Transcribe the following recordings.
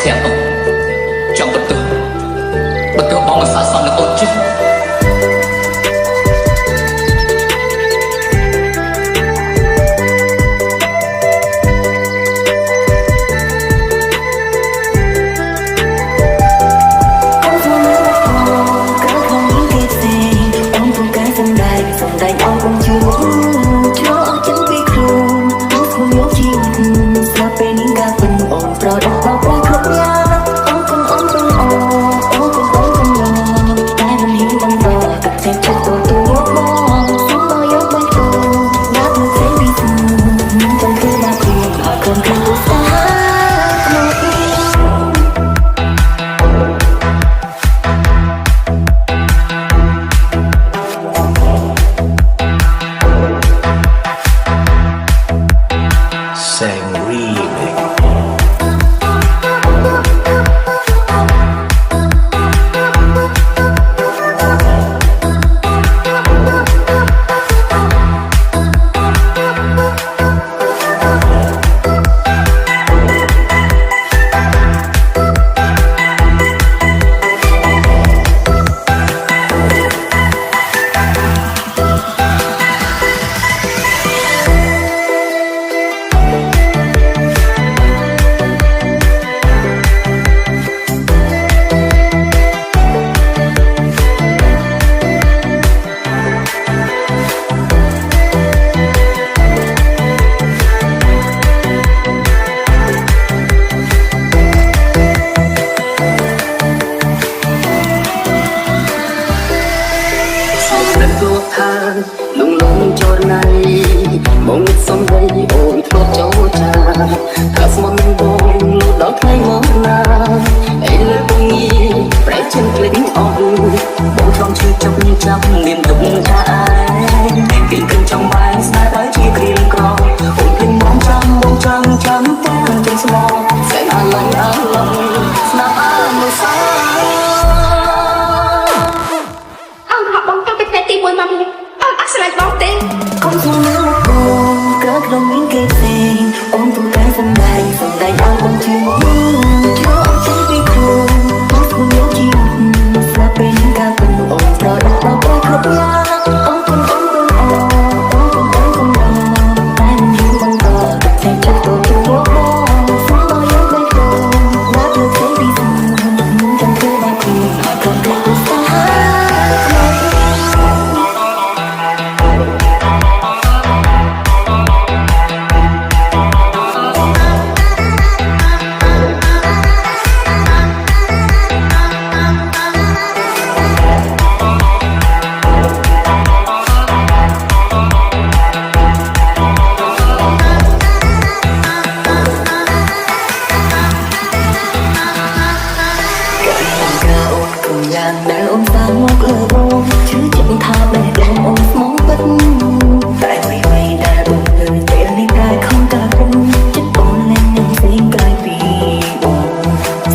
ធ្លាក់នោះចង់បន្ទោសបងមិនស័ក្តិសមនឹងអូនchứលងលងចូលណៃមកសំដីអូនធ្លាប់ចូលចាថាស្មន់បងលូតដល់ថ្ងៃមកណាអីលើពងីប្រែchânក្លិនអស់បងចង់ឈឺចាប់មានទុកថាអាយពីគិនចំបាយស្នេហ៍ដល់ជាគ្រៀងក្រអូនគិនមកចាំតាមទាំងស្មោសែនអាឡងស្នាប់អាមើលសាអើបងទៅពីថ្ងៃទី1មកនេះអត់ស្លាច់បងទេកុំស្មានមកបងក៏ក្នុងមានគេផ្សេងអូនទូតែសំដែងឲ្យបងជឿចូលចេញពីខ្លួនមកស្គាល់ជីវិតស្លាប់ពេលនឹងការពិតអូនប្រដៅដល់បងគ្រប់យ៉ាងអូនគុំតែមិនយល់មិនតតែចិត្តទៅជួបបងស្គាល់យកមិនទៅណាត់លើចេញពីខ្លួនចង់ធ្វើបាបពីអត់ក៏ទៅស្គាល់យ៉ាងដែលអូនសាមកលើបងជឿជាក់ថាបេះដូងអូនស្មោះពិតតែអ្វីដែលអូនឃើញពេលនេះតែខំតែពុំចិត្តអូនលែងនឹងផ្សេងក្រៅពីបង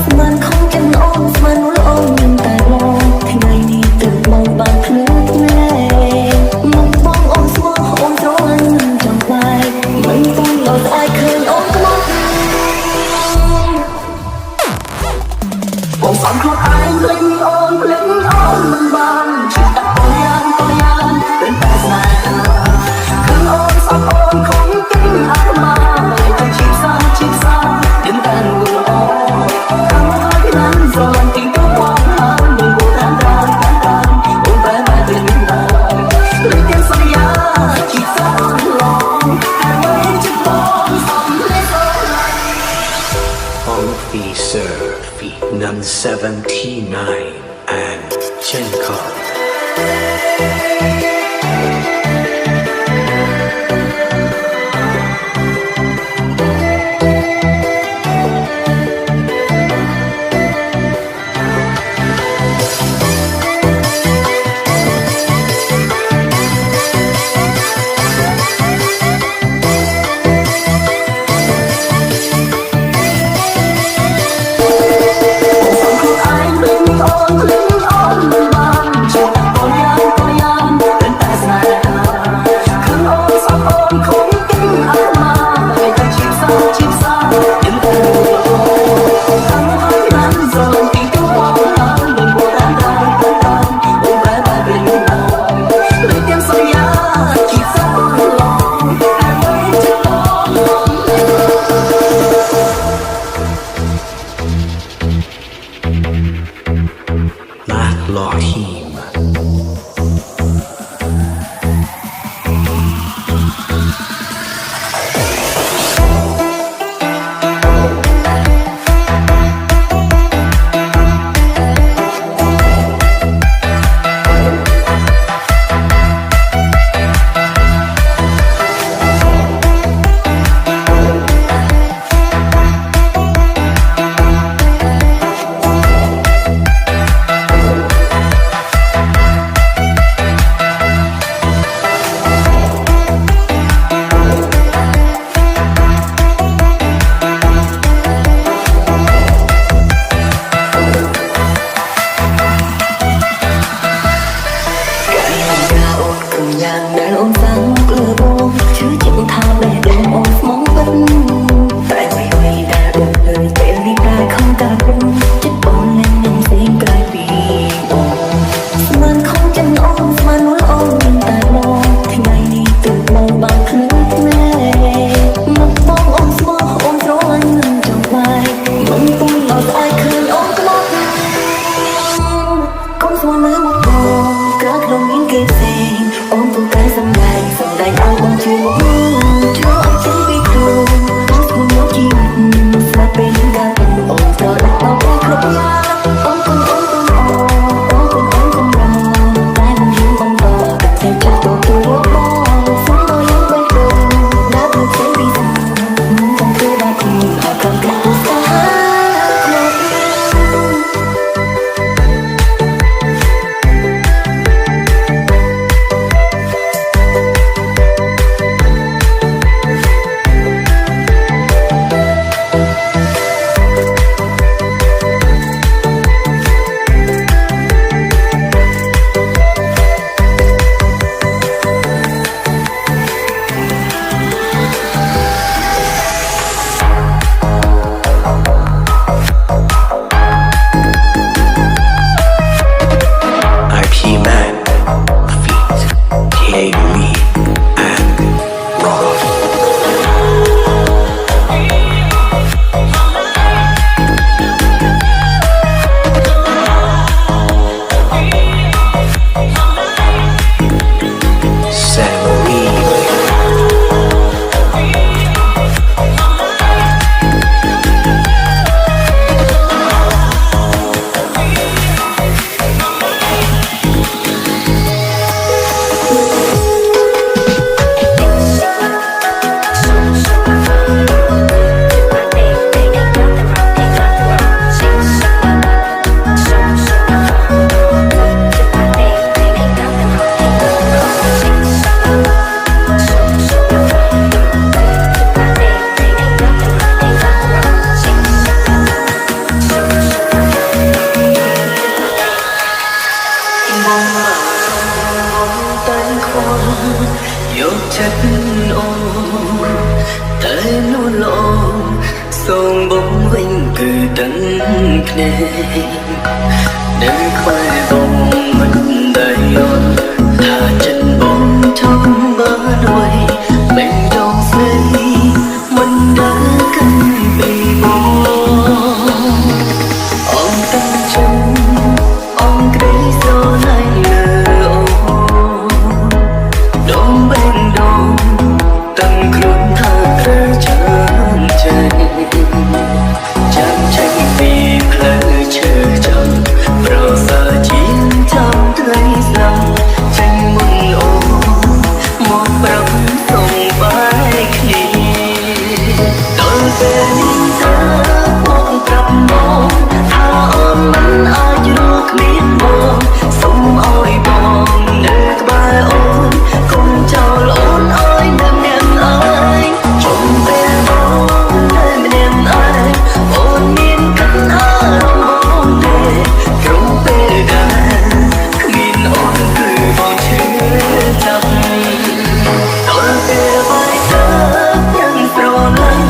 ស្មានខំចិត្តអូនស្មានអូននឹងតែបងថ្ងៃនេះទើបបងបានភ្លឺភ្នែកមកបងអូនស្មោះអូនស្រឡាញ់នឹងចង់ខ្លាយមិនបងដល់ស្អែកឃើញអូនខ្មោចបងសំខ្លួនឯងលេងអូនមិនបានជិះដាក់អូនយ៉ាងเป็นតែស្នេហាគឺអូនស្អប់អូនខំទិញអាត្មាហើយទៅជីបសាយើងតែងួនអូនខាងហើយពីนั้นស្រឡាញ់ទីទៅបងហើយនឹងគួរតាមអូនបែរមកទៅនឹងដែរលេងទាំងសន្យាជីបសាឡងហើយចិត្តបងសំលេងអូន Officer Feet Num 79 and Chenkov. Hãy subscribe cho kênh Ghiền Mì Gõ để không bỏ lỡ តែខ្លួនយកចិត្តអូនតែនួនល្អសូមបងវិញគឺដឹងគ្នានៅក្បែរបងមិនដែលយល់ថាចិត្តបងចង់បានអ្វីមិនចង់ស្នេហ៍មិនដែលកាន់ពីបងអងតាចិត្តអងក្ដីស្រឡាញ់លើអូនដងបេងដងតាំងខ្លួនថាត្រូវចាំចេញចាំចេញពីផ្លូវឈើចាំប្រសើរជាងចាំថ្ងៃស្លាប់ចេញមុនអូនមកប្រាប់សូមបាយគ្នាដល់ពេលនេះថាបងប្រាប់មកថាអូនមិនអាចរកគ្មានបងសូមអើយបងនៅក្បែរអូនកុំចោលអូនអើយនៅម្នាក់ឯងជុំពេលបងនៅម្នាក់ឯងអូនមានកាន់អារម្មណ៍បងទេក្រុមពេលដែលគ្មានអូនគឺបងឈឺចាប់ដល់ពេលបាយទៅยังស្រឡាញ់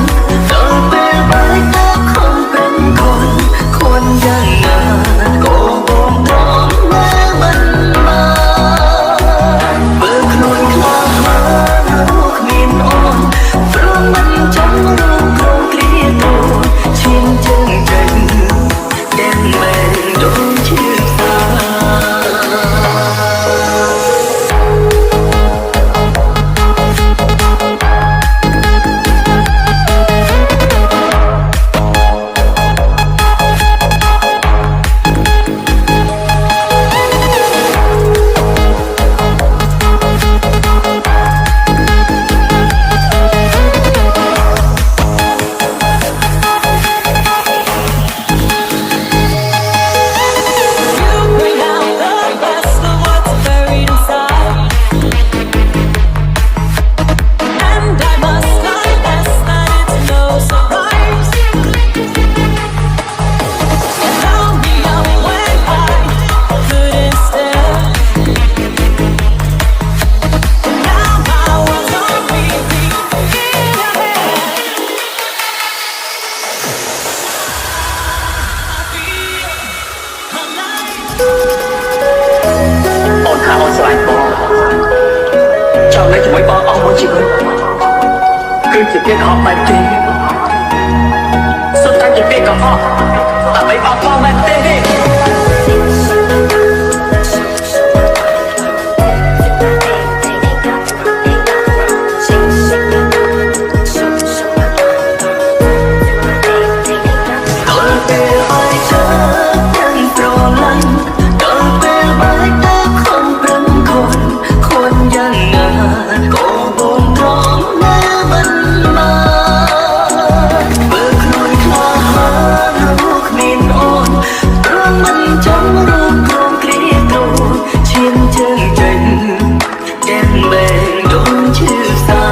ដល់ពេលបាយទៅខំប្រឹងខនយ៉ាងណាក៏បងត្រង់នៅមិនមកបើខ្លួនខ្លាចមកគ្មានអូនព្រមមិនចាំរងក្រុមគ្រាតូចឈាមជើងចេញទាំងមែនដូចឈឺសា Bring out the best of what's buried inside, and I must confess that it's no surprise. You found me up when I couldn't stare, and now my world's on repeat in your head. I feel alive. អូនថាអូនស្រឡាញ់បងចង់នៅជាមួយបងអស់មួយជីវិតគឺជាពាក្យកុហកមែនទេសុទ្ធតែជាពាក្យកុហកដើម្បីបោកបងមែនទេដល់ពេលបាយទៅទាំងស្រឡាញ់ដល់ពេលបាយទៅខំប្រឹងខនយ៉ាងណាក៏បងត្រង់នៅមិនមកបើខ្លួនខ្លាចរកគ្មានអូនព្រមមិនចាំរកក្រុមគ្រាតូចឈាមជើងចេញទាំងបែងដូចឈឺសា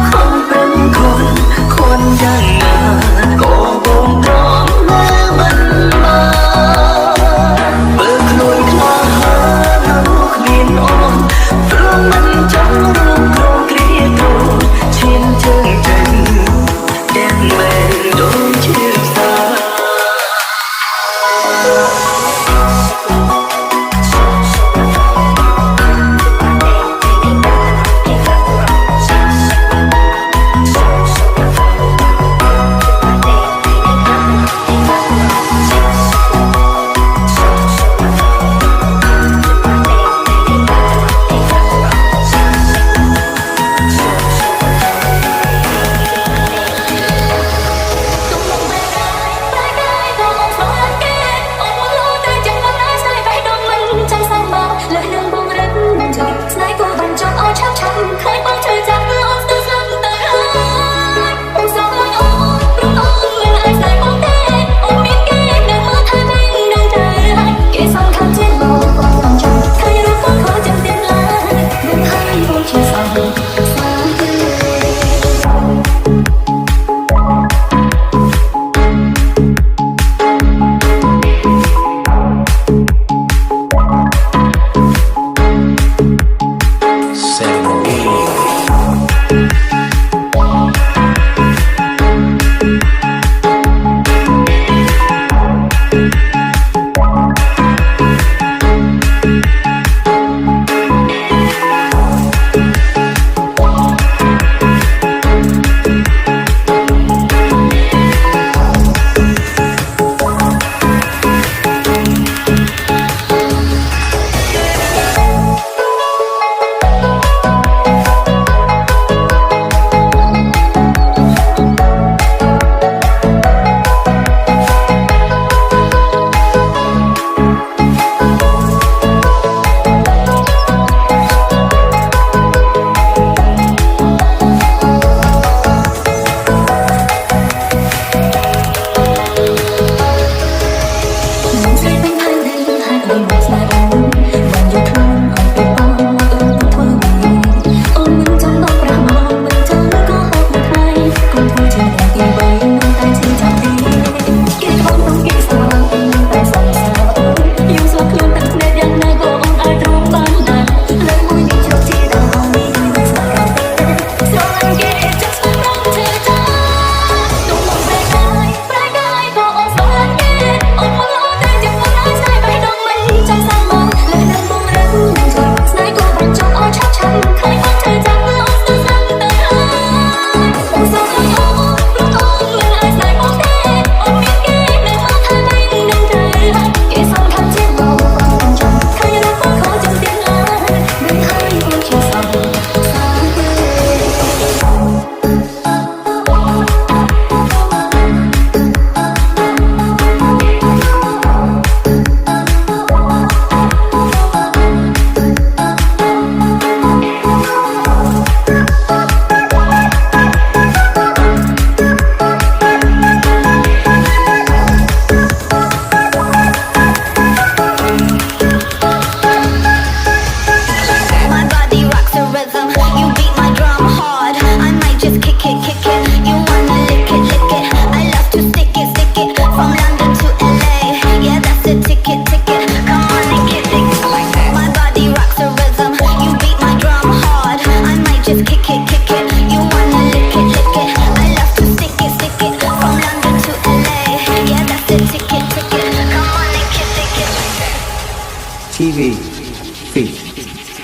ខំ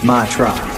my tribe.